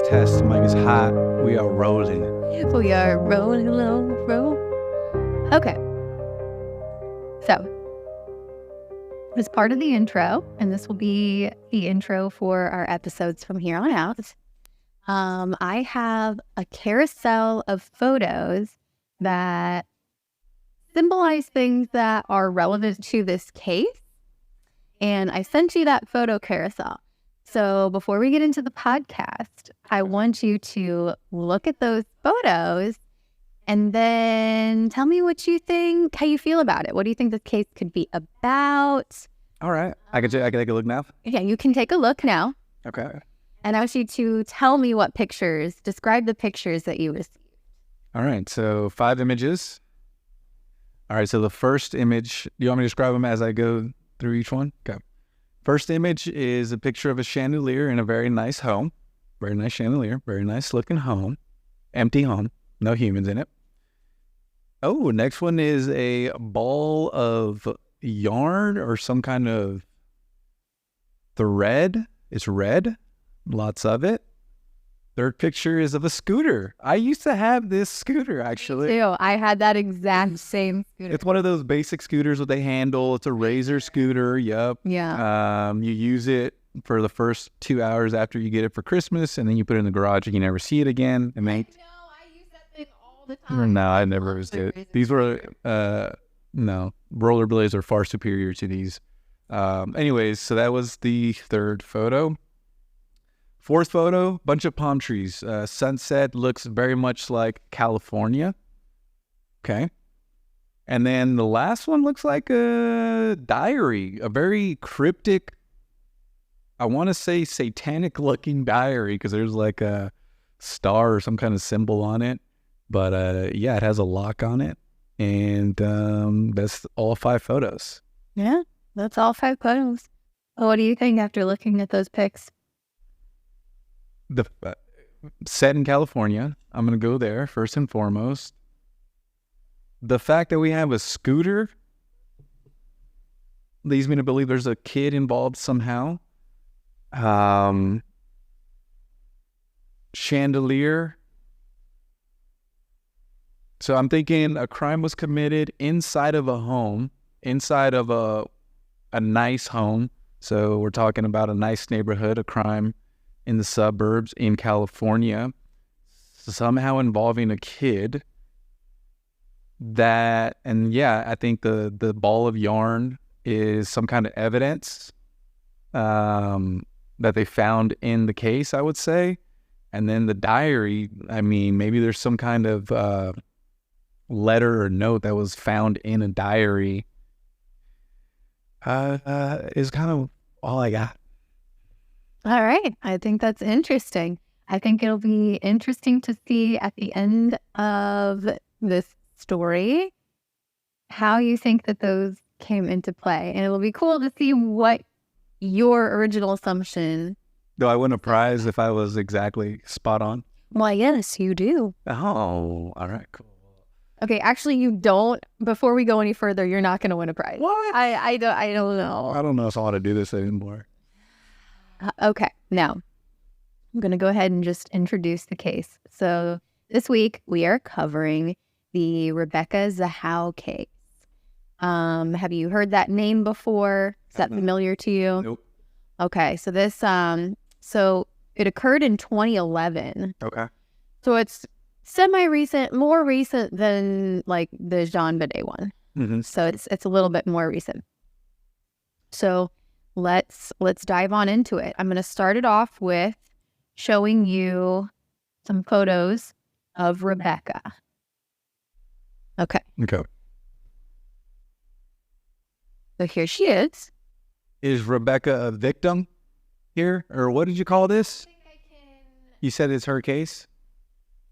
Test. Mic is hot. We are rolling. We are rolling. Okay. So, as part of the intro, and this will be the intro for our episodes from here on out, I have a carousel of photos that symbolize things that are relevant to this case. And I sent you that photo carousel. So before we get into the podcast, I want you to look at those photos and then tell me what you think, how you feel about it. What do you think this case could be about? All right. I can take a look now? Yeah, you can take a look now. Okay. And I want you to tell me describe the pictures that you received. All right. So 5 images. All right. So the first image, do you want me to describe them as I go through each one? Okay. First image is a picture of a chandelier in a very nice home. Very nice chandelier. Very nice looking home. Empty home. No humans in it. Oh, next one is a ball of yarn or some kind of thread. It's red. Lots of it. Third picture is of a scooter. I used to have this scooter, actually. Me too. I had that exact same scooter. It's one of those basic scooters with a handle. It's a razor scooter. Yep. Yeah. You use it for the first 2 hours after you get it for Christmas, and then you put it in the garage and you never see it again. And then, I use that thing all the time. no, I never used it. These were, no, rollerblades are far superior to these. Anyways, so that was the third photo. Fourth photo, bunch of palm trees. Sunset looks very much like California. Okay. And then the last one looks like a diary, a very cryptic, I want to say satanic looking diary because there's like a star or some kind of symbol on it. But yeah, it has a lock on it. And that's all 5 photos. Yeah, that's all 5 photos. What do you think after looking at those pics? The set in California. I'm going to go there first and foremost. The fact that we have a scooter leads me to believe there's a kid involved somehow. Chandelier. So I'm thinking a crime was committed inside of a home, inside of a nice home. So we're talking about a nice neighborhood, a crime in the suburbs in California, somehow involving a kid. And yeah, I think the ball of yarn is some kind of evidence that they found in the case, I would say. And then the diary, I mean, maybe there's some kind of letter or note that was found in a diary. Is kind of all I got. All right. I think that's interesting. I think it'll be interesting to see at the end of this story how you think that those came into play. And it'll be cool to see what your original assumption. Though I win a prize if I was exactly spot on. Well, yes, you do. Oh, all right, cool. Okay, actually, you don't. Before we go any further, you're not going to win a prize. What? I don't know. I don't know if I want to do this anymore. Okay, now I'm going to go ahead and just introduce the case. So this week we are covering the Rebecca Zahau case. Have you heard that name before? Is that familiar to you? Nope. Okay, so this so it occurred in 2011. Okay. So it's semi-recent, more recent than like the Jean Bidet one. Mm-hmm. So it's a little bit more recent. So let's dive on into it. I'm going to start it off with showing you some photos of Rebecca. Okay. Okay. So here she is. Is Rebecca a victim here? Or what did you call this? You said it's her case?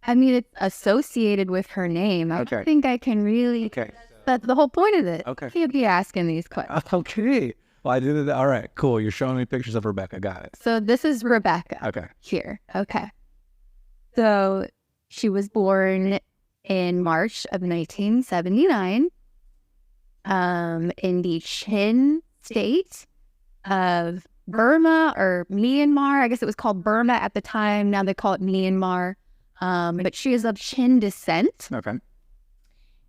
I mean, it's associated with her name. I Okay. don't think I can really. Okay. That's the whole point of it. Okay. You can't be asking these questions. Okay. Well, I did it. All right, cool. You're showing me pictures of Rebecca. Got it. So this is Rebecca. Okay. Here. Okay. So she was born in March of 1979 in the Chin state of Burma or Myanmar. I guess it was called Burma at the time. Now they call it Myanmar. But she is of Chin descent. Okay.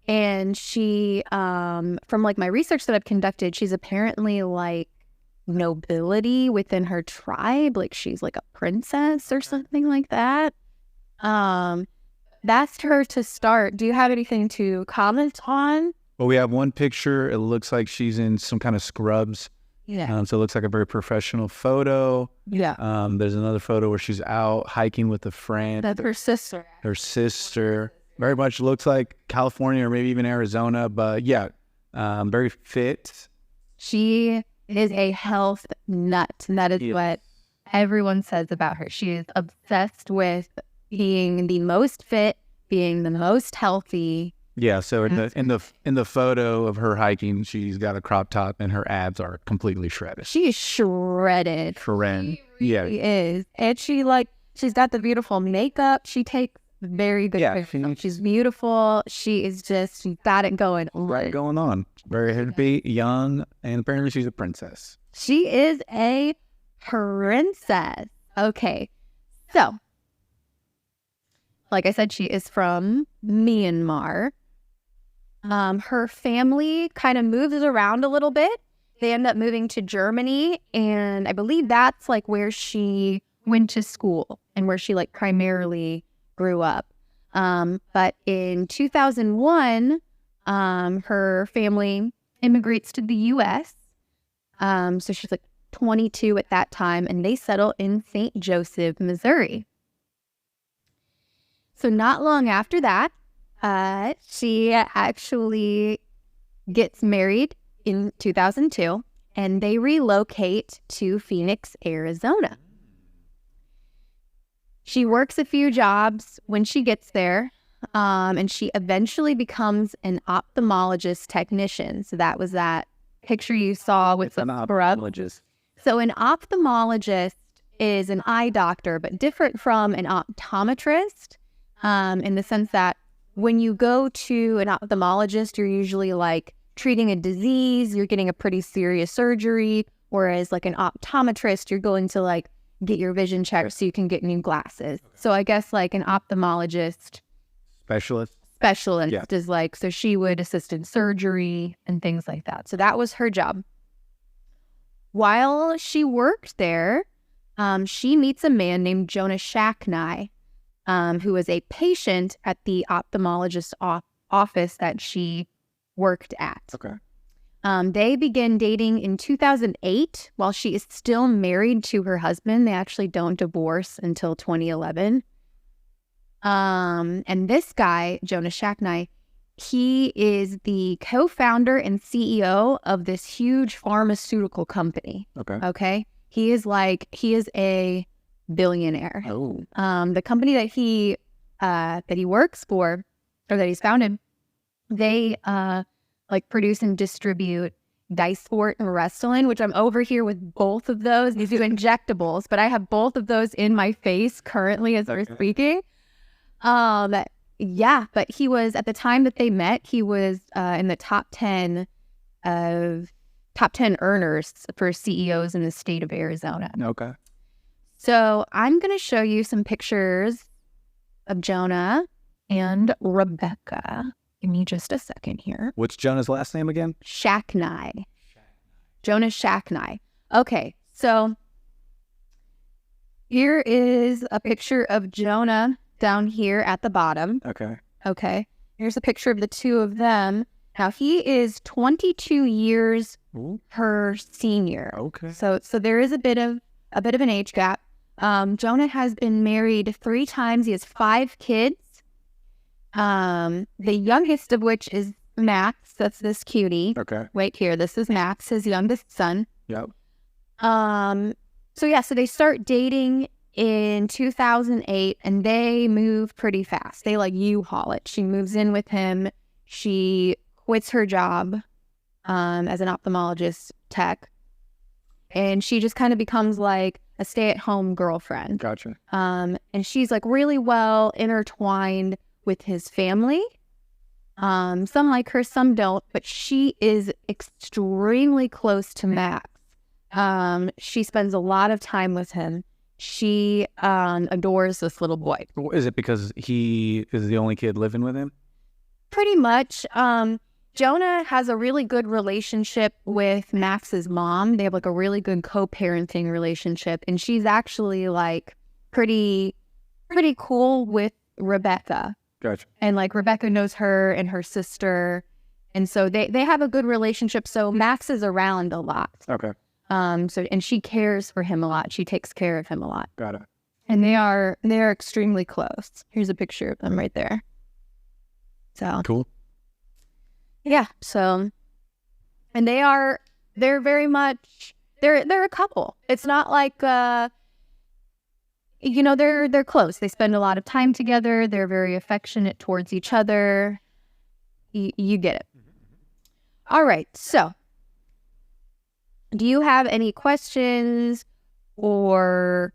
And she, from like my research that I've conducted, she's apparently like nobility within her tribe. Like she's like a princess or something like that. That's her to start. Do you have anything to comment on? Well, we have one picture. It looks like she's in some kind of scrubs. Yeah. So it looks like a very professional photo. Yeah. There's another photo where she's out hiking with a friend. That's her sister. Her sister. Very much looks like California or maybe even Arizona. But yeah, very fit. She is a health nut. And that is what everyone says about her. She is obsessed with being the most fit, being the most healthy. Yeah, so in the photo of her hiking, she's got a crop top and her abs are completely shredded. She is shredded. She is. And she's got the beautiful makeup. She takes very good pictures. She's beautiful. She's got it going on. Right going on. Very hippie, young, and apparently she's a princess. She is a princess. Okay. So, like I said, she is from Myanmar. Her family kind of moves around a little bit. They end up moving to Germany, and I believe that's like where she went to school and where she like primarily grew up. But in 2001, her family immigrates to the U.S. So she's like 22 at that time, and they settle in St. Joseph, Missouri. So not long after that, she actually gets married in 2002, and they relocate to Phoenix, Arizona. She works a few jobs when she gets there, and she eventually becomes an ophthalmologist technician. So that was that picture you saw with the scrub. So an ophthalmologist is an eye doctor, but different from an optometrist, in the sense that when you go to an ophthalmologist, you're usually like treating a disease, you're getting a pretty serious surgery, whereas like an optometrist, you're going to like get your vision checked so you can get new glasses. Okay. So I guess like an ophthalmologist specialist is like, so she would assist in surgery and things like that. So that was her job. While she worked there, she meets a man named Jonah Shacknai, who was a patient at the ophthalmologist's office that she worked at. Okay. They begin dating in 2008 while she is still married to her husband. They actually don't divorce until 2011. And this guy, Jonah Shacknai, he is the co-founder and CEO of this huge pharmaceutical company. Okay. He is a billionaire. Oh. The company that he works for, or that he's founded, they like produce and distribute Dysport and Restylane, which I'm over here with both of those. These are injectables, but I have both of those in my face currently as we're speaking. Yeah, but he was, at the time that they met, he was in the top 10 earners for CEOs in the state of Arizona. Okay. So I'm going to show you some pictures of Jonah and Rebecca. Give me just a second here. What's Jonah's last name again? Shacknai. Jonah Shacknai. Okay, so here is a picture of Jonah down here at the bottom. Okay. Here's a picture of the two of them. Now he is 22 years her senior. Okay. So there is a bit of an age gap. Jonah has been married 3 times. He has 5 kids. The youngest of which is Max. That's this cutie. Okay. Right here. This is Max, his youngest son. Yep. So they start dating in 2008, and they move pretty fast. They like U-Haul it. She moves in with him. She quits her job as an ophthalmologist tech, and she just kind of becomes like a stay-at-home girlfriend. Gotcha. And she's like really well intertwined with his family. Some like her, some don't, but she is extremely close to Max. She spends a lot of time with him. She adores this little boy. Is it because he is the only kid living with him? Pretty much. Jonah has a really good relationship with Max's mom. They have like a really good co-parenting relationship, and she's actually like pretty cool with Rebecca. Gotcha. And like Rebecca knows her and her sister, and so they have a good relationship. So Max is around a lot. Okay. And she cares for him a lot. She takes care of him a lot. Got it. And they're extremely close. Here's a picture of them right there. So cool. Yeah. So, and they're very much they're a couple. It's not like they're close. They spend a lot of time together. They're very affectionate towards each other. You get it. All right. So, do you have any questions or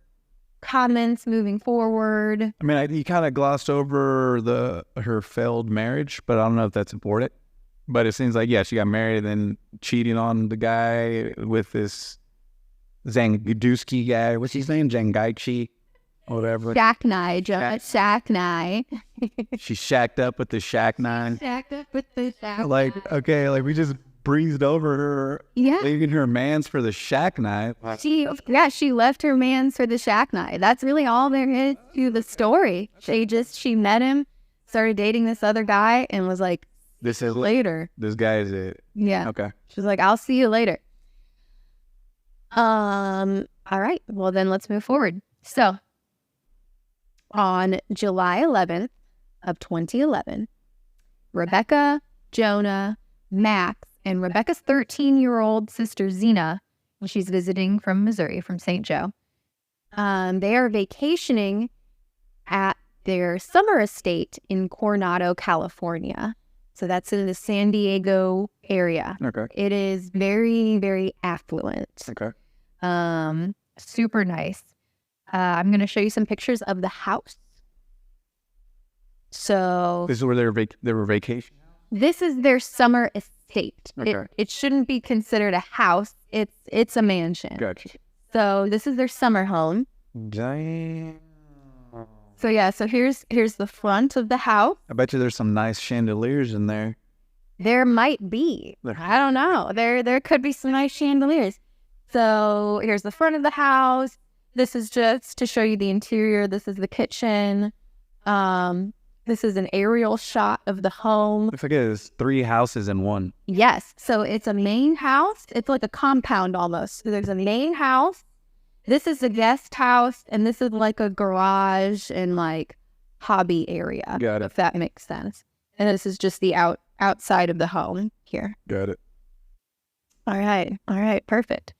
comments moving forward? I mean, you kind of glossed over her failed marriage, but I don't know if that's important. But it seems like, yeah, she got married and then cheating on the guy with this Zangadusky guy. What's his name? Jangaichi? Whatever. Shacknai. Shacknai. She shacked up with the Shacknai. Shacked up with the Shacknai. Like, okay, like we just breezed over her, leaving her mans for the Shacknai. She left her mans for the Shacknai. That's really all there is to the story. She met him, started dating this other guy, and was like, this is later. This guy is it. Yeah. Okay. She's like, I'll see you later. All right. Well, then let's move forward. So, on July 11th of 2011, Rebecca, Jonah, Max, and Rebecca's 13-year-old sister Zena, she's visiting from Missouri, from St. Joe, they are vacationing at their summer estate in Coronado, California. So that's in the San Diego area. Okay. It is very, very affluent. Okay. Super nice. I'm going to show you some pictures of the house. So this is where they were vacationing? This is their summer estate. Okay. It shouldn't be considered a house. It's a mansion. Gotcha. So this is their summer home. Damn. So yeah, so here's the front of the house. I bet you there's some nice chandeliers in there. There might be. I don't know. There could be some nice chandeliers. So here's the front of the house. This is just to show you the interior. This is the kitchen. This is an aerial shot of the home. Looks like it's 3 houses in one. Yes. So it's a main house. It's like a compound almost. So there's a main house. This is a guest house, and this is like a garage and like hobby area. Got it. If that makes sense. And this is just the outside of the home here. Got it. All right. Perfect.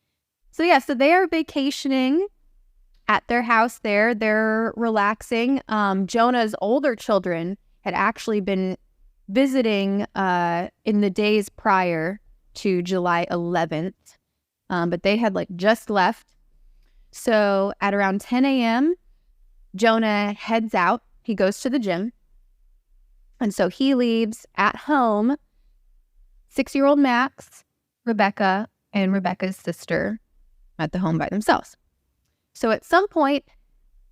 So yeah, so they are vacationing at their house there. They're relaxing. Jonah's older children had actually been visiting in the days prior to July 11th, but they had like just left. So at around 10 a.m., Jonah heads out. He goes to the gym. And so he leaves at home 6-year-old Max, Rebecca, and Rebecca's sister at the home by themselves. So at some point,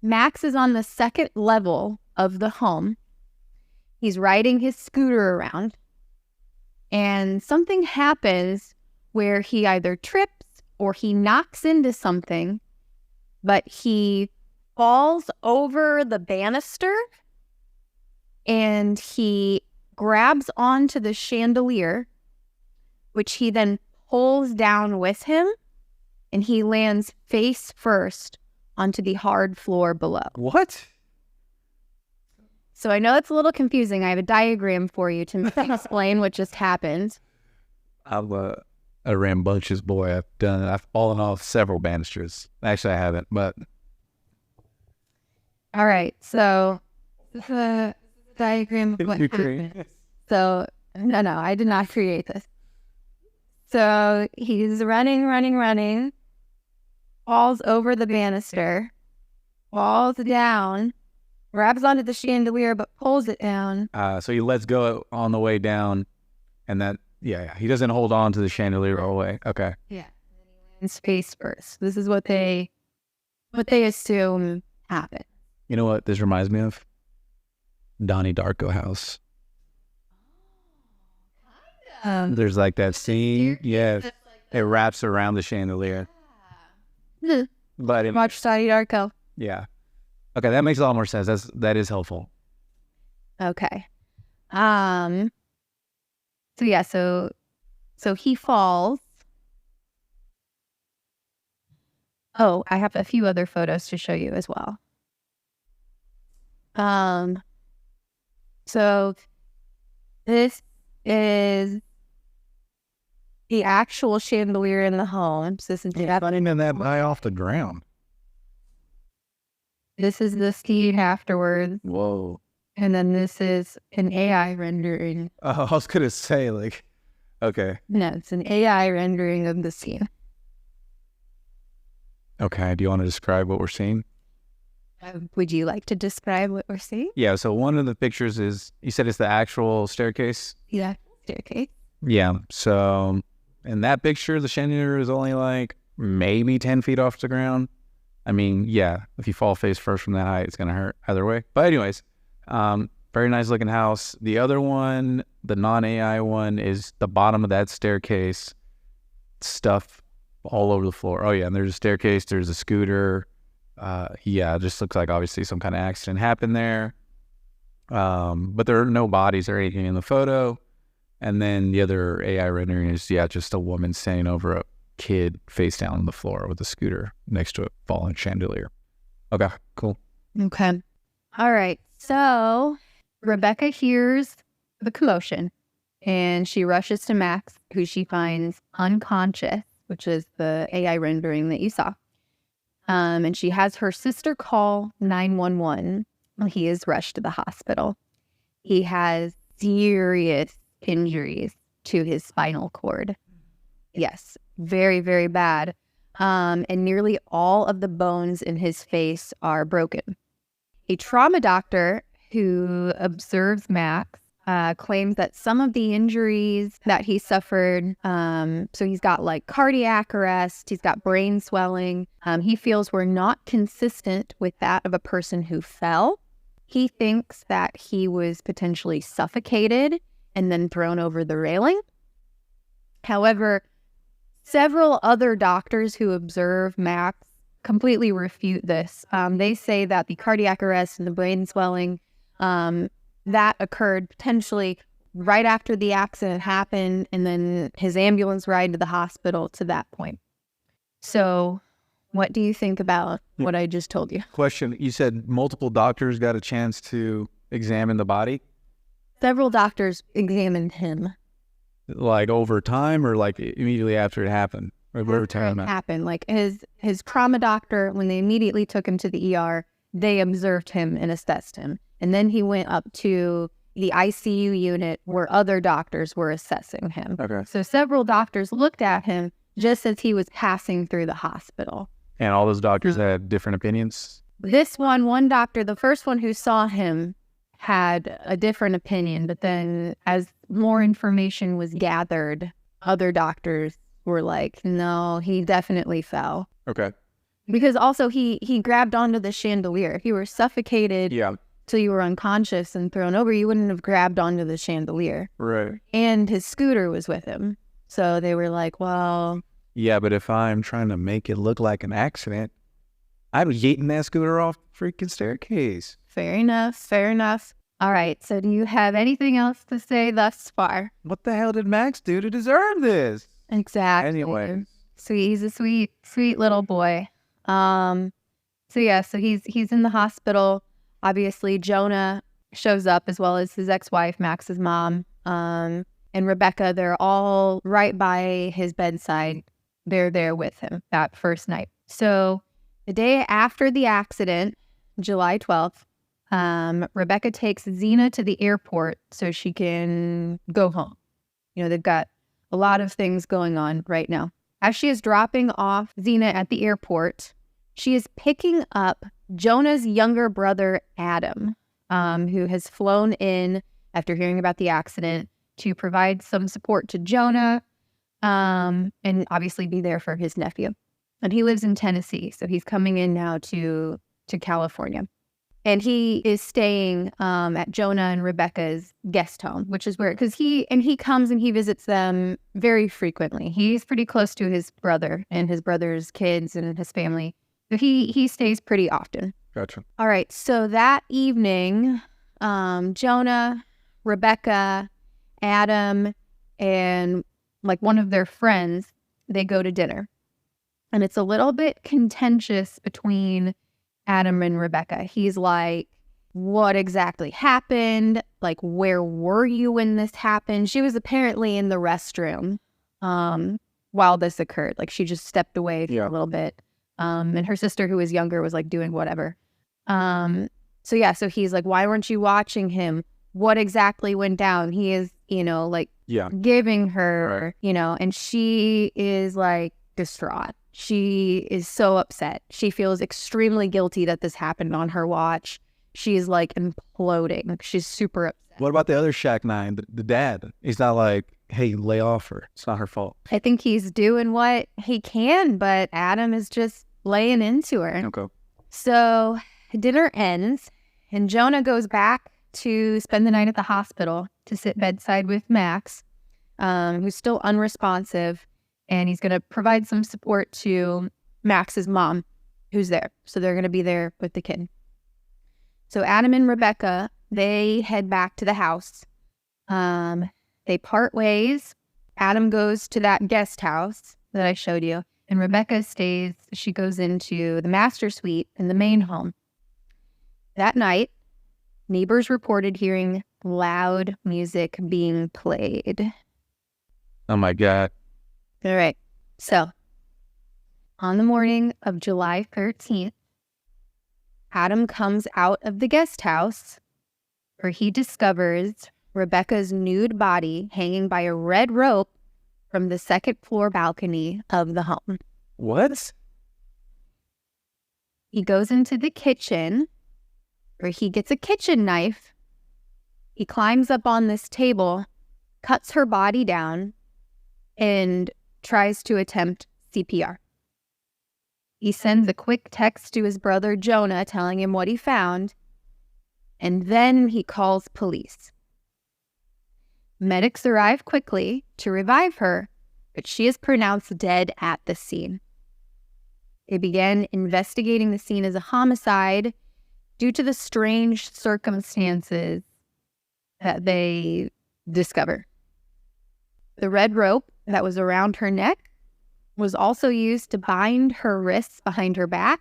Max is on the second level of the home. He's riding his scooter around. And something happens where he either trips or he knocks into something, but he falls over the banister and he grabs onto the chandelier, which he then pulls down with him, and he lands face first onto the hard floor below. What? So I know it's a little confusing. I have a diagram for you to explain what just happened. I'm a rambunctious boy. I've fallen off several banisters. Actually, I haven't, but. All right. So the diagram of what happened. So, no, I did not create this. So he's running, falls over the banister, falls down, grabs onto the chandelier, but pulls it down. So he lets go on the way down, and that, he doesn't hold on to the chandelier all the way. Okay. Yeah. face first. This is what they assume happened. You know what this reminds me of? Donnie Darko house. There's like that scene. Yeah. It wraps around the chandelier. Yeah. But Watch Donnie Darko. Yeah. Okay, that makes a lot more sense. That is helpful. Okay. So yeah, so he falls. Oh, I have a few other photos to show you as well. So this is the actual chandelier in the home. So this is not even that high off the ground. This is the scene afterwards. Whoa. And then this is an AI rendering. Oh, I was gonna say, like, okay. No, it's an AI rendering of the scene. Okay, do you want to describe what we're seeing? Would you like to describe what we're seeing? Yeah, so one of the pictures is, you said it's the actual staircase? Yeah, staircase. Yeah, so in that picture, the chandelier is only like maybe 10 feet off the ground. I mean, yeah, if you fall face first from that height, it's going to hurt either way. But anyways, very nice looking house. The other one, the non-AI one, is the bottom of that staircase. Stuff all over the floor. Oh yeah, and there's a staircase, there's a scooter. Yeah, it just looks like obviously some kind of accident happened there. But there are no bodies or anything in the photo. And then the other AI rendering is, yeah, just a woman standing over a kid face down on the floor with a scooter next to a fallen chandelier. Okay, cool. Okay. All right. So Rebecca hears the commotion and she rushes to Max, who she finds unconscious, which is the AI rendering that you saw. And she has her sister call 911 when he is rushed to the hospital. He has serious injuries to his spinal cord. Yes, very, very bad. And nearly all of the bones in his face are broken. A trauma doctor who observes Max claims that some of the injuries that he suffered, so he's got like cardiac arrest, he's got brain swelling, he feels were not consistent with that of a person who fell. He thinks that he was potentially suffocated and then thrown over the railing. However, several other doctors who observe Max completely refute this. They say that the cardiac arrest and the brain swelling, that occurred potentially right after the accident happened, and then his ambulance ride to the hospital to that point. So what do you think about what I just told you? Question, you said multiple doctors got a chance to examine the body? Several doctors examined him. Like over time or like immediately after it happened? Or whatever time it happened. Like his trauma doctor, when they immediately took him to the ER, they observed him and assessed him. And then he went up to the ICU unit where other doctors were assessing him. Okay. So several doctors looked at him just as he was passing through the hospital. And all those doctors had different opinions? This one doctor, the first one who saw him, had a different opinion. But then as more information was gathered, other doctors were like, no, he definitely fell. Okay. Because also he grabbed onto the chandelier. If you were suffocated till you were unconscious and thrown over, you wouldn't have grabbed onto the chandelier. Right. And his scooter was with him. So they were like, well... Yeah, but if I'm trying to make it look like an accident, I'm yeeting that scooter off the freaking staircase. Fair enough. Fair enough. All right. So do you have anything else to say thus far? What the hell did Max do to deserve this? Exactly. Anyway. Sweet. He's a sweet, sweet little boy. So he's in the hospital. Obviously, Jonah shows up as well as his ex-wife, Max's mom, and Rebecca. They're all right by his bedside. They're there with him that first night. So the day after the accident, July 12th, Rebecca takes Xena to the airport so she can go home. You know, they've got a lot of things going on right now. As she is dropping off Xena at the airport, she is picking up Jonah's younger brother, Adam, who has flown in after hearing about the accident to provide some support to Jonah. and obviously be there for his nephew. And he lives in Tennessee, so he's coming in now to California. And he is staying at Jonah and Rebecca's guest home, which is where, because he comes and he visits them very frequently. He's pretty close to his brother and his brother's kids and his family. So he stays pretty often. Gotcha. All right. So that evening, Jonah, Rebecca, Adam, and like one of their friends, they go to dinner. And it's a little bit contentious between Adam and Rebecca. He's like, what exactly happened? Like, where were you when this happened? She was apparently in the restroom while this occurred. Like, she just stepped away for a little bit. And her sister, who was younger, was like doing whatever. So he's like, why weren't you watching him? What exactly went down? He is, like giving her, and she is like distraught. She is so upset. She feels extremely guilty that this happened on her watch. She's like imploding. She's super upset. What about the other Shaq 9, the dad? He's not like, hey, lay off her. It's not her fault. I think he's doing what he can, but Adam is just laying into her. Okay. So dinner ends, and Jonah goes back to spend the night at the hospital to sit bedside with Max, who's still unresponsive, and he's going to provide some support to Max's mom, who's there. So they're going to be there with the kid. So Adam and Rebecca, they head back to the house. They part ways. Adam goes to that guest house that I showed you, and Rebecca stays. She goes into the master suite in the main home. That night, neighbors reported hearing loud music being played. Oh my God. All right. So on the morning of July 13th, Adam comes out of the guest house where he discovers Rebecca's nude body hanging by a red rope from the second floor balcony of the home. What? He goes into the kitchen where he gets a kitchen knife. He climbs up on this table, cuts her body down, and tries to attempt CPR. He sends a quick text to his brother Jonah telling him what he found, and then he calls police. Medics arrive quickly to revive her, but she is pronounced dead at the scene. They began investigating the scene as a homicide due to the strange circumstances that they discover. The red rope that was around her neck was also used to bind her wrists behind her back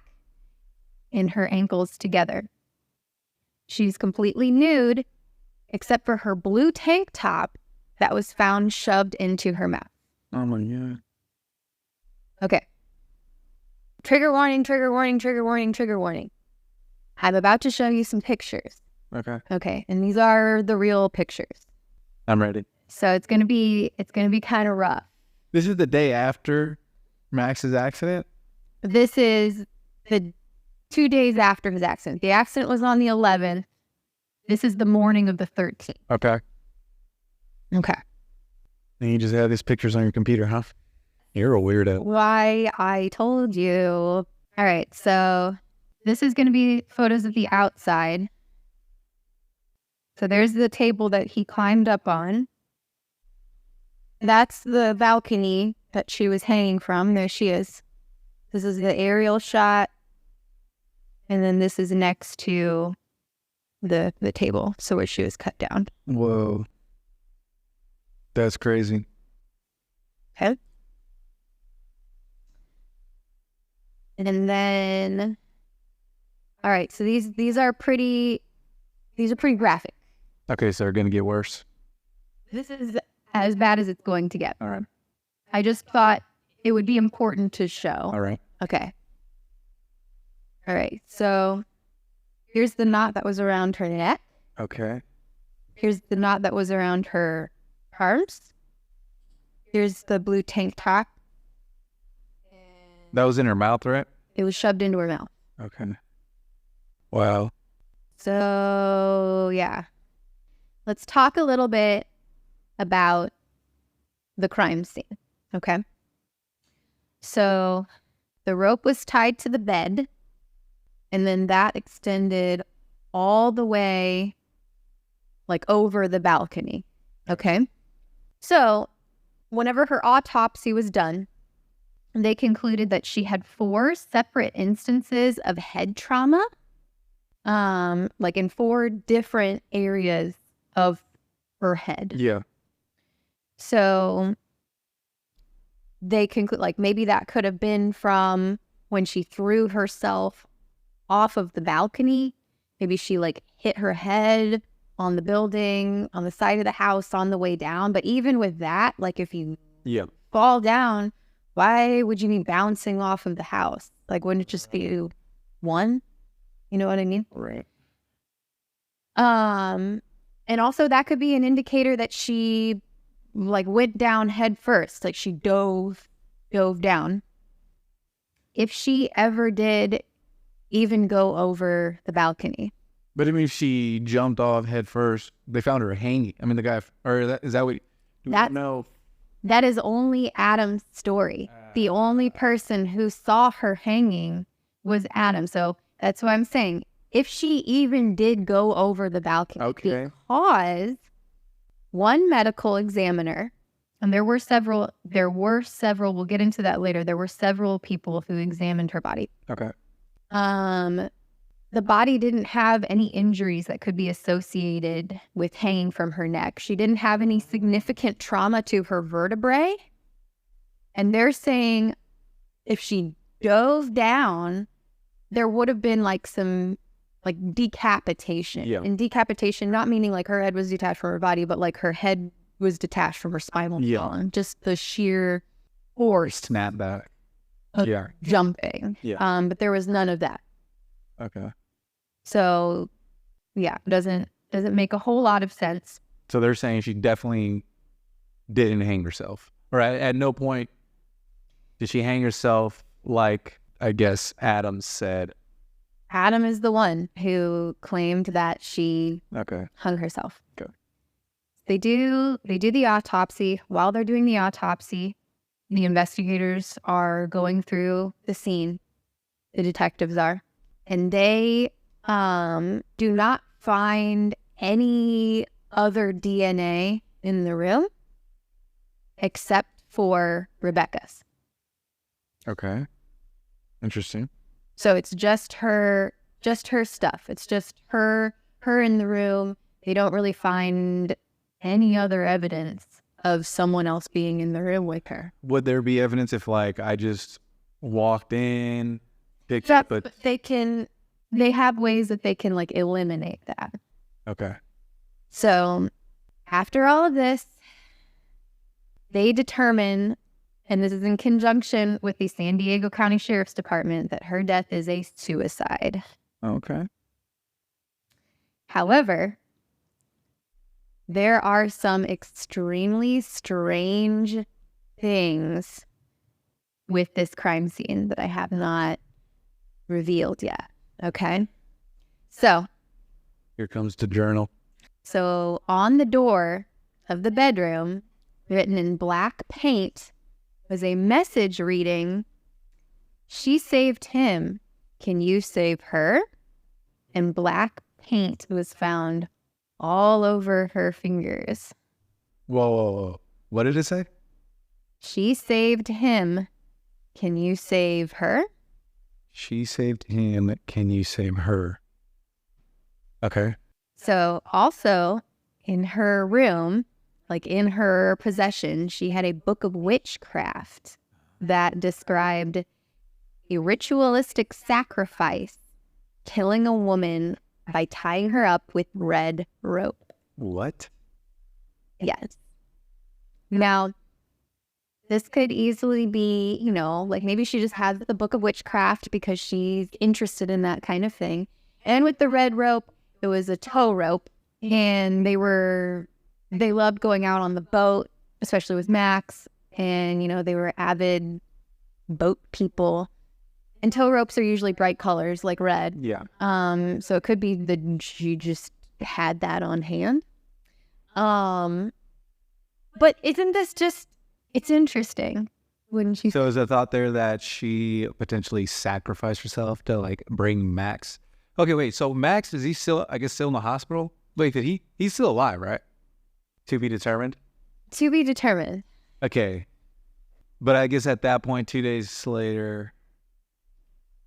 and her ankles together. She's completely nude, except for her blue tank top that was found shoved into her mouth. Oh my God. Okay. Trigger warning, trigger warning, trigger warning, trigger warning. I'm about to show you some pictures. Okay. Okay, and these are the real pictures. I'm ready. So it's gonna be kind of rough. This is the day after Max's accident? This is the 2 days after his accident. The accident was on the 11th. This is the morning of the 13th. Okay. Okay. And you just have these pictures on your computer, huh? You're a weirdo. Why, I told you. All right, so this is going to be photos of the outside. So there's the table that he climbed up on. That's the balcony that she was hanging from. There she is. This is the aerial shot. And then this is next to the table, so where she was cut down. Whoa. That's crazy. Okay. And then, all right, so these are pretty graphic. Okay, so they're going to get worse. This is as bad as it's going to get. All right. I just thought it would be important to show. All right. Okay. All right, so here's the knot that was around her neck. Okay. Here's the knot that was around her arms. Here's the blue tank top. That was in her mouth, right? It was shoved into her mouth. Okay. Wow. So, yeah. Let's talk a little bit about the crime scene. Okay. So the rope was tied to the bed, and then that extended all the way like over the balcony. Okay. So whenever her autopsy was done, they concluded that she had 4 separate instances of head trauma, like in 4 different areas of her head. Yeah. So they conclude like maybe that could have been from when she threw herself off of the balcony. Maybe she like hit her head on the building, on the side of the house on the way down. But even with that, like if you fall down, why would you be bouncing off of the house? Like, wouldn't it just be one? You know what I mean? Right. And also that could be an indicator that she like went down head first, like she dove down. If she ever did even go over the balcony. But I mean, if she jumped off head first, they found her hanging. I mean, the guy, or is that what? Do we know? That is only Adam's story. The only person who saw her hanging was Adam. So that's what I'm saying. If she even did go over the balcony, because one medical examiner, and there were several, we'll get into that later. There were several people who examined her body. Okay. The body didn't have any injuries that could be associated with hanging from her neck. She didn't have any significant trauma to her vertebrae. And they're saying if she dove down, there would have been like some like decapitation. Yeah. And decapitation, not meaning like her head was detached from her body, but like her head was detached from her spinal column. Just the sheer force. Snapback. Jumping. Yeah. But there was none of that. Okay. So, yeah, doesn't make a whole lot of sense. So they're saying she definitely didn't hang herself, or at no point did she hang herself, like I guess Adam said. Adam is the one who claimed that she hung herself. Okay. They do the autopsy. While they're doing the autopsy, the investigators are going through the scene. The detectives are. And they do not find any other DNA in the room except for Rebecca's. Okay. Interesting. So it's just her stuff. It's just her in the room. They don't really find any other evidence of someone else being in the room with her. Would there be evidence if like I just walked in, picked up, but they have ways that they can like eliminate that. Okay. So after all of this, they determine, and this is in conjunction with the San Diego County Sheriff's Department, that her death is a suicide. Okay. However, there are some extremely strange things with this crime scene that I have not revealed yet. Okay. So here comes the journal. So on the door of the bedroom, written in black paint, was a message reading, "She saved him. Can you save her?" And black paint was found all over her fingers. Whoa. What did it say? "She saved him. Can you save her?" She saved him. Can you save her? Okay. So also in her room, like in her possession, she had a book of witchcraft that described a ritualistic sacrifice, killing a woman by tying her up with red rope. What? Yes. Now, this could easily be, like maybe she just has the book of witchcraft because she's interested in that kind of thing. And with the red rope, it was a tow rope. And they loved going out on the boat, especially with Max. And, they were avid boat people. And tow ropes are usually bright colors like red. Yeah. So it could be that she just had that on hand. But isn't It's interesting, wouldn't you? So is the thought there that she potentially sacrificed herself to like bring Max? Okay, wait. So Max, is he still, I guess, still in the hospital? Wait, he's still alive, right? To be determined? To be determined. Okay. But I guess at that point, 2 days later,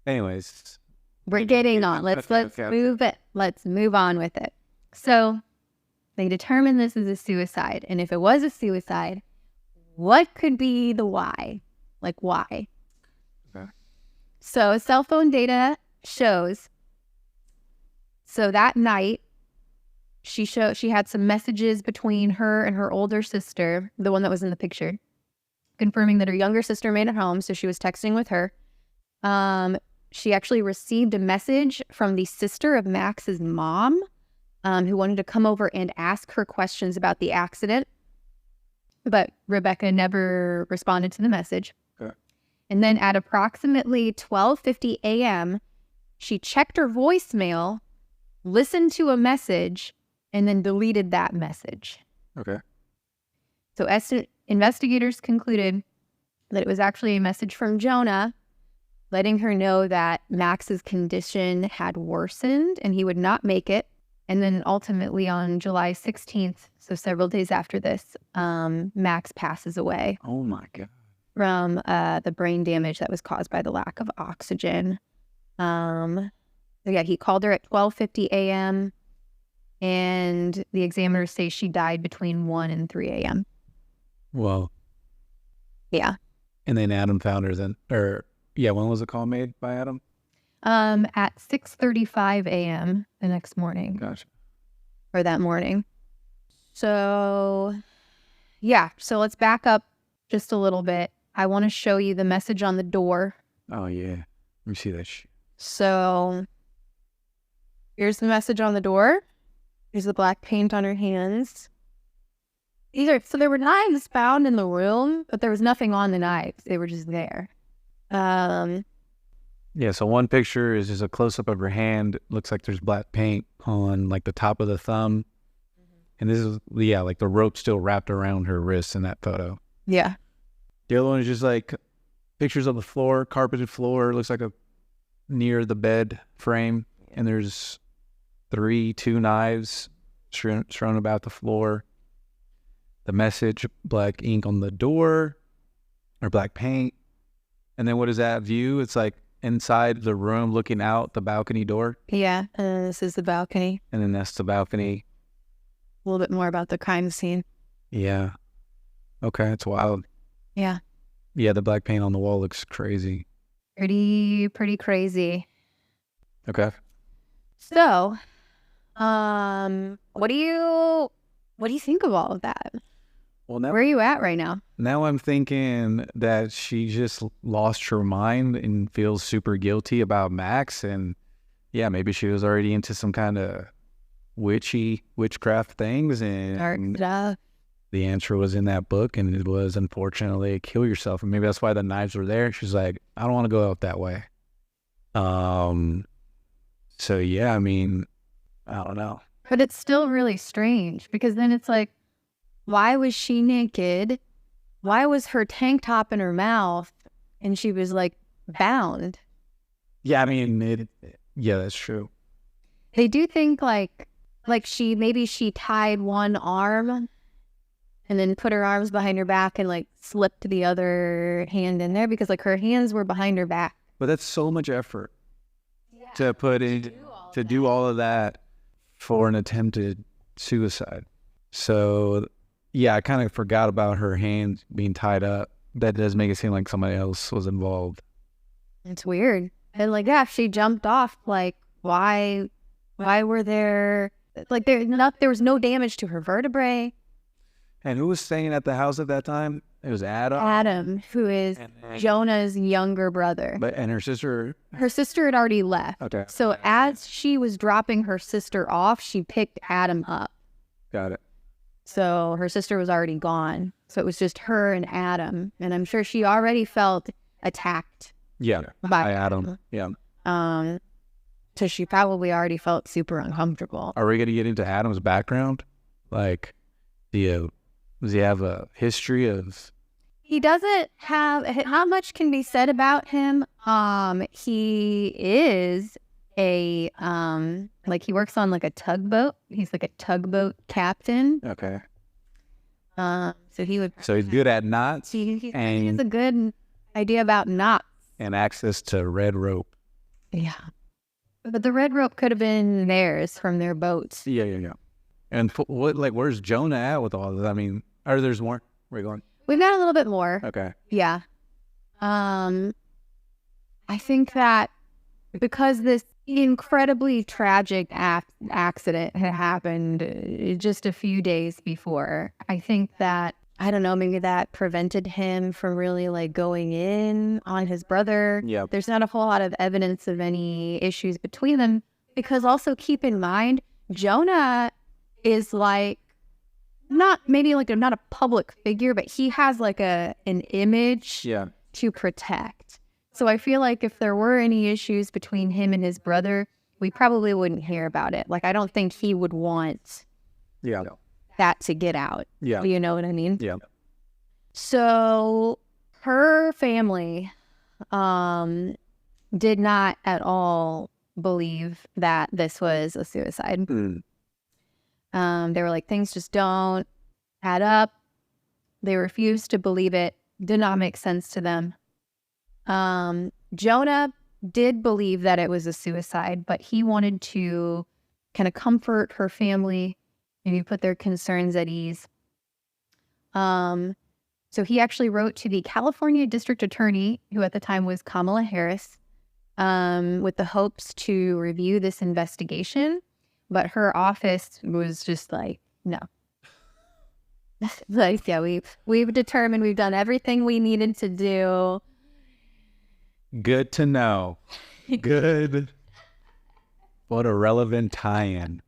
anyways. We're getting on. Let's move it. Let's move on with it. So they determined this is a suicide. And if it was a suicide, what could be the why? Like, why? Okay. So cell phone data shows. So that night, she had some messages between her and her older sister, the one that was in the picture, confirming that her younger sister made it home. So she was texting with her. She actually received a message from the sister of Max's mom, who wanted to come over and ask her questions about the accident. But Rebecca never responded to the message. Okay. And then at approximately 12:50 a.m., she checked her voicemail, listened to a message, and then deleted that message. Okay. So investigators concluded that it was actually a message from Jonah letting her know that Max's condition had worsened and he would not make it. And then ultimately on July 16th, so several days after this, Max passes away. Oh my God. From the brain damage that was caused by the lack of oxygen. So yeah, he called her at 12:50 a.m. and the examiners say she died between 1 and 3 a.m. Well. Yeah. And then Adam found her then, when was the call made by Adam? At 6:35 a.m. the next morning. Gotcha. Or that morning. So, yeah. So let's back up just a little bit. I want to show you the message on the door. Oh, yeah. Let me see that shit. So, here's the message on the door. Here's the black paint on her hands. So there were knives found in the room, but there was nothing on the knives. They were just there. Yeah, so one picture is just a close-up of her hand. Looks like there's black paint on, like, the top of the thumb. And this is, like the rope still wrapped around her wrist in that photo. Yeah. The other one is just, like, pictures of the floor, carpeted floor. Looks like near the bed frame. And there's two knives strewn about the floor. The message, black ink on the door, or black paint. And then what is that view? It's like inside the room looking out the balcony door. Yeah, this is the balcony. And then that's the balcony. A little bit more about the crime scene. Yeah. Okay, it's wild. Yeah. Yeah, the black paint on the wall looks crazy. Pretty crazy. Okay. So, what do you think of all of that? Well, now, where are you at right now? Now I'm thinking that she just lost her mind and feels super guilty about Max. And yeah, maybe she was already into some kind of witchcraft things. And dark stuff. The answer was in that book, and it was, unfortunately, kill yourself. And maybe that's why the knives were there. She's like, I don't want to go out that way. So yeah, I mean, I don't know. But it's still really strange because then it's like, why was she naked? Why was her tank top in her mouth and she was like bound? Yeah, I mean, yeah, that's true. They do think like she tied one arm and then put her arms behind her back and like slipped the other hand in there because like her hands were behind her back. But that's so much effort to put in, to do all of that for an attempted suicide. So yeah, I kind of forgot about her hands being tied up. That does make it seem like somebody else was involved. It's weird. And like, yeah, she jumped off. Like, why were there, like, there was no damage to her vertebrae. And who was staying at the house at that time? It was Adam. Adam, who is Jonah's younger brother. And her sister? Her sister had already left. Okay. So as she was dropping her sister off, she picked Adam up. Got it. So her sister was already gone. So it was just her and Adam. And I'm sure she already felt attacked. Yeah, by Adam. Yeah. So she probably already felt super uncomfortable. Are we going to get into Adam's background? Like, does he have a history of... He doesn't have, not much can be said about him. He is a, like he works on like a tugboat. He's like a tugboat captain. Okay. So he's good at knots he has a good idea about knots. And access to red rope. Yeah. But the red rope could have been theirs from their boats. Yeah. And where's Jonah at with all of this? I mean, or there's more? Where are you going? We've got a little bit more. Okay. Yeah. I think that because this incredibly tragic accident had happened just a few days before, I think that, I don't know, maybe that prevented him from really like going in on his brother. Yeah. There's not a whole lot of evidence of any issues between them, because also keep in mind, Jonah is like, not a public figure, but he has like an image to protect. So I feel like if there were any issues between him and his brother, we probably wouldn't hear about it. Like, I don't think he would want that to get out. Yeah. You know what I mean? Yeah. So her family did not at all believe that this was a suicide. They were like, things just don't add up. They refused to believe it. Did not make sense to them. Jonah did believe that it was a suicide, but he wanted to kind of comfort her family, maybe put their concerns at ease. So he actually wrote to the California District Attorney, who at the time was Kamala Harris, with the hopes to review this investigation. But her office was just like, no. Like, yeah, we've determined we've done everything we needed to do. Good to know. Good. What a relevant tie-in.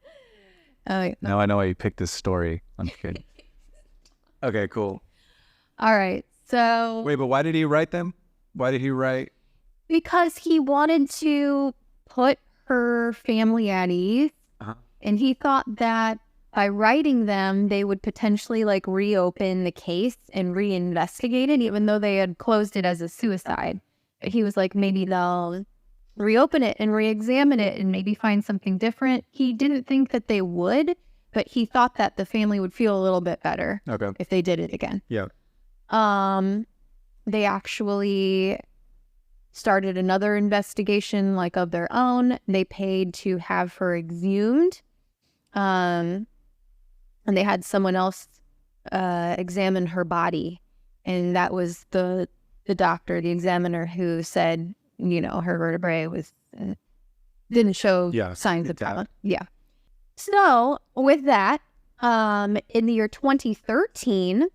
Now I know why you picked this story. I'm kidding. Okay, cool. All right. So wait, but why did he write them? Why did he write? Because he wanted to put her family at ease. And he thought that by writing them, they would potentially like reopen the case and reinvestigate it, even though they had closed it as a suicide. But he was like, maybe they'll reopen it and re-examine it and maybe find something different. He didn't think that they would, but he thought that the family would feel a little bit better if they did it again. Yeah. They actually started another investigation like of their own. They paid to have her exhumed. And they had someone else examine her body. And that was the doctor, the examiner, who said, you know, her vertebrae was didn't show signs of trauma. Yeah. So with that, in the year 2013,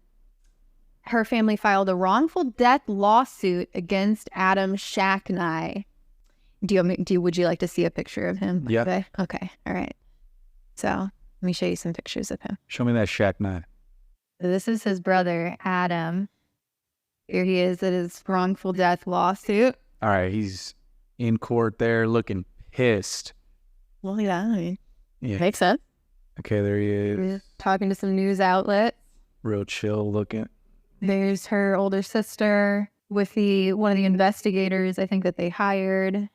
her family filed a wrongful death lawsuit against Adam Shacknai. Would you like to see a picture of him? Yeah. Okay. All right. So let me show you some pictures of him. Show me that Shacknai. This is his brother, Adam. Here he is at his wrongful death lawsuit. All right. He's in court there looking pissed. Well, yeah. Makes sense. Okay, there he is. He's talking to some news outlets. Real chill looking. There's her older sister with one of the investigators, I think, that they hired.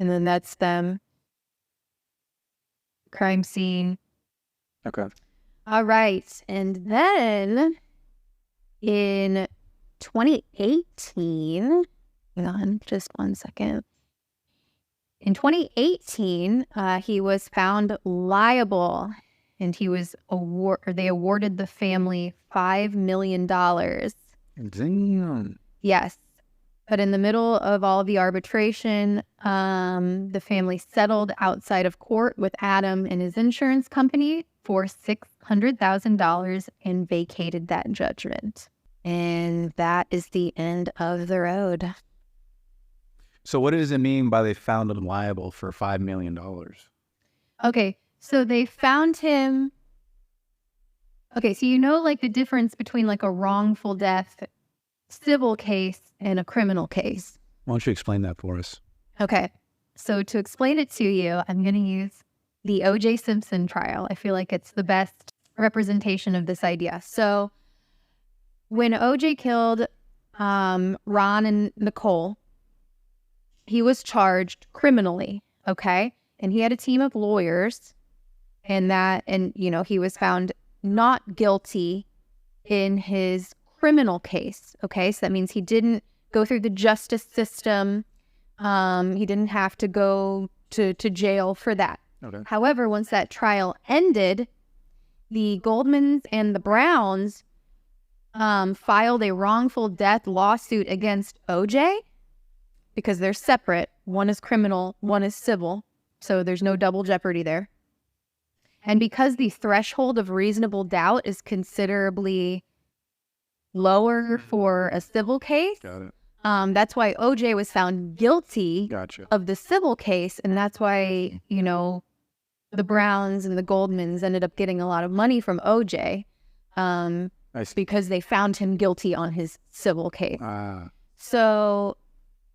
And then that's them. Crime scene. Okay. All right. And then in 2018, hang on just one second. In 2018, he was found liable, and he was they awarded the family $5 million. Damn. Yes. But in the middle of all the arbitration, the family settled outside of court with Adam and his insurance company for $600,000 and vacated that judgment. And that is the end of the road. So what does it mean by they found him liable for $5 million? Okay, so they found him. Okay, so you know like the difference between like a wrongful death civil case and a criminal case. Why don't you explain that for us? Okay, so to explain it to you, I'm going to use the O.J. Simpson trial. I feel like it's the best representation of this idea. So when OJ killed Ron and Nicole, he was charged criminally, okay? And he had a team of lawyers, and he was found not guilty in his criminal case, okay? So that means he didn't go through the justice system. He didn't have to go to jail for that. Okay. However, once that trial ended, the Goldmans and the Browns filed a wrongful death lawsuit against OJ because they're separate. One is criminal, one is civil. So there's no double jeopardy there. And because the threshold of reasonable doubt is considerably lower for a civil case, Got it. that's why OJ was found guilty Gotcha. of the civil case. And that's why, the Browns and the Goldmans ended up getting a lot of money from OJ because they found him guilty on his civil case. So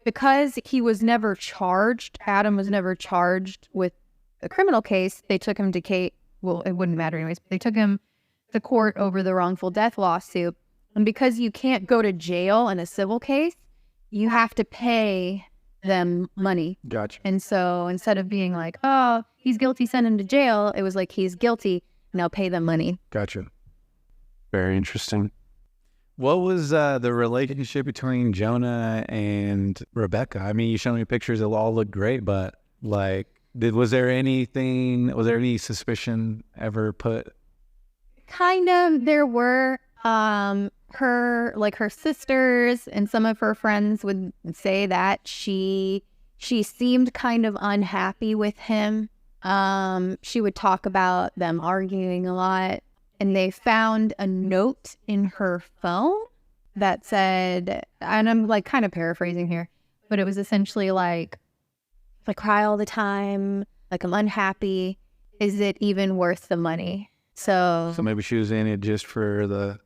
because he was never charged, Adam was never charged with a criminal case, they took him to well, it wouldn't matter anyways, but they took him to court over the wrongful death lawsuit. And because you can't go to jail in a civil case, you have to pay them money. Gotcha. And so instead of being like, oh, he's guilty, send him to jail, it was like, he's guilty, now pay them money. Gotcha. Very interesting. What was the relationship between Jonah and Rebecca? I mean, you showed me pictures, it all looked great, but was there any suspicion ever put? Kind of. There were her sisters and some of her friends would say that she seemed kind of unhappy with him. She would talk about them arguing a lot, and they found a note in her phone that said, and I'm like kind of paraphrasing here, but it was essentially like, if I cry all the time, like I'm unhappy, is it even worth the money? So maybe she was in it just for the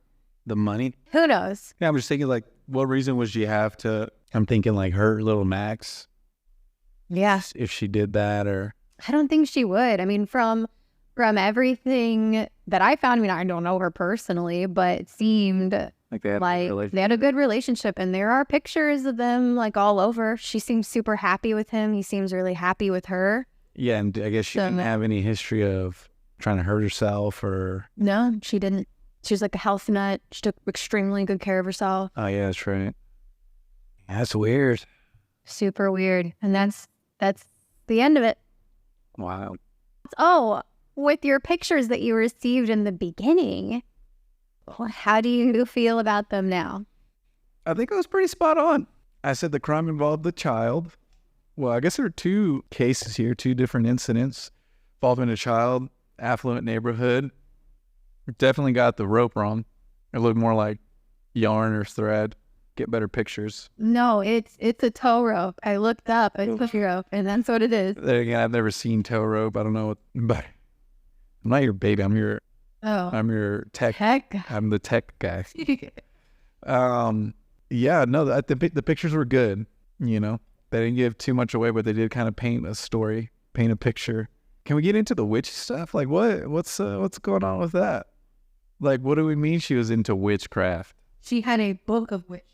money? Who knows? Yeah, I'm just thinking, like, what reason would she have to, I'm thinking like her little Max. Yeah. If she did that, or. I don't think she would. I mean, from everything that I found, I mean, I don't know her personally, but it seemed like they had a good relationship, and there are pictures of them like all over. She seems super happy with him. He seems really happy with her. Yeah, and I guess she didn't have any history of trying to hurt herself or. No, she didn't. She was like a health nut. She took extremely good care of herself. Oh yeah, that's right. That's weird. Super weird. And that's the end of it. Wow. Oh, with your pictures that you received in the beginning, how do you feel about them now? I think I was pretty spot on. I said the crime involved the child. Well, I guess there are two cases here, two different incidents involving a child, affluent neighborhood. Definitely got the rope wrong. It looked more like yarn or thread. Get better pictures. No, it's a tow rope. I looked up. It's a rope, and that's what it is. There again, I've never seen tow rope. I don't know what. But I'm not your baby. I'm your tech. I'm the tech guy. Yeah, no, the pictures were good. They didn't give too much away, but they did kind of paint a story, paint a picture. Can we get into the witch stuff? Like, what's going on with that? Like, what do we mean she was into witchcraft? She had a book of witchcraft.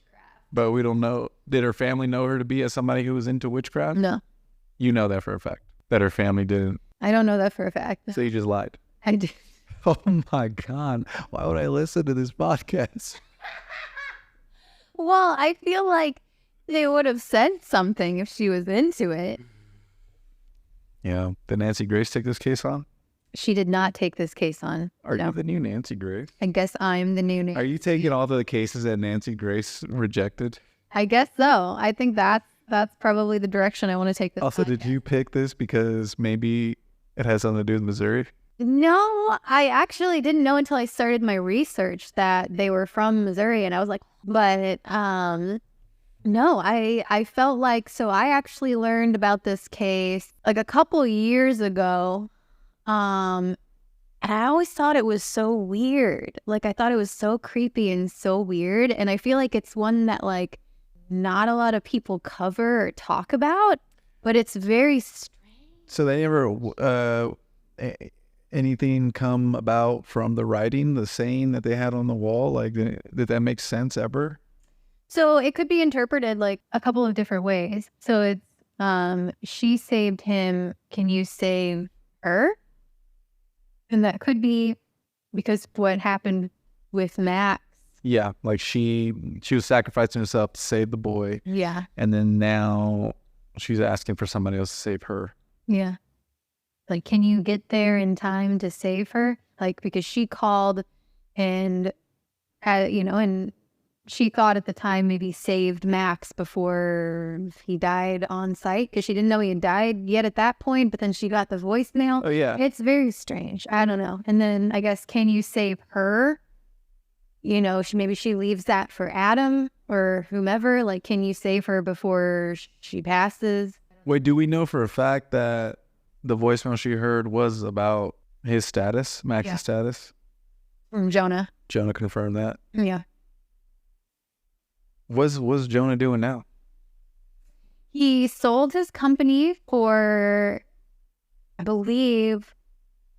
But we don't know. Did her family know her to be as somebody who was into witchcraft? No. You know that for a fact. That her family didn't. I don't know that for a fact. So you just lied. I did. Oh my God. Why would I listen to this podcast? Well, I feel like they would have said something if she was into it. Yeah. Did Nancy Grace take this case on? She did not take this case on. Are you the new Nancy Grace? I guess I'm the new Nancy. Are you taking all the cases that Nancy Grace rejected? I guess so. I think that's probably the direction I want to take this. Also, did you pick this because maybe it has something to do with Missouri? No, I actually didn't know until I started my research that they were from Missouri, and I was like, but no, I felt like, so I actually learned about this case like a couple years ago. And I always thought it was so weird. Like, I thought it was so creepy and so weird. And I feel like it's one that, like, not a lot of people cover or talk about, but it's very strange. So they never, anything come about from the writing, the saying that they had on the wall? Like, did that make sense ever? So it could be interpreted like a couple of different ways. So it's she saved him, can you save her? And that could be because what happened with Max. Yeah, like she was sacrificing herself to save the boy. Yeah. And then now she's asking for somebody else to save her. Yeah. Like, can you get there in time to save her? Like, because she called and, and she thought at the time maybe saved Max before he died on site because she didn't know he had died yet at that point. But then she got the voicemail. Oh, yeah. It's very strange. I don't know. And then I guess, can you save her? Maybe she leaves that for Adam or whomever. Like, can you save her before she passes? Wait, do we know for a fact that the voicemail she heard was about his status, Max's status? From Jonah. Jonah confirmed that? Yeah. What's Jonah doing now? He sold his company for, I believe,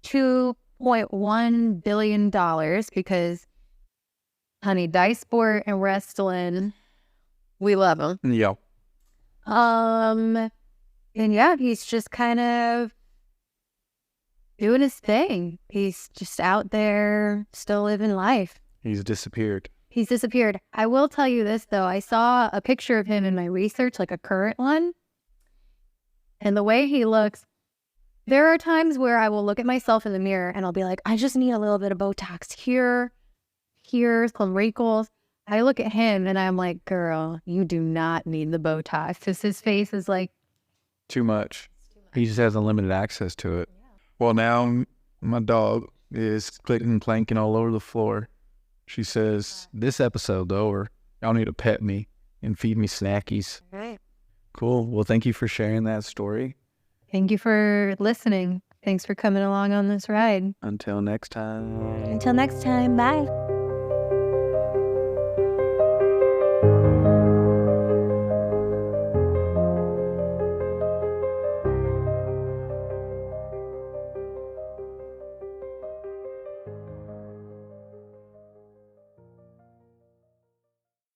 $2.1 billion because, honey, dice sport and wrestling, we love him. Yeah. And yeah, he's just kind of doing his thing. He's just out there still living life. He's disappeared. I will tell you this, though. I saw a picture of him in my research, like a current one. And the way he looks, there are times where I will look at myself in the mirror and I'll be like, I just need a little bit of Botox here, some wrinkles. I look at him and I'm like, girl, you do not need the Botox because his face is like... Too much. He just has unlimited access to it. Yeah. Well, now my dog is clicking and clanking all over the floor. She says, this episode's over. Y'all need to pet me and feed me snackies. All right. Cool. Well, thank you for sharing that story. Thank you for listening. Thanks for coming along on this ride. Until next time. Bye.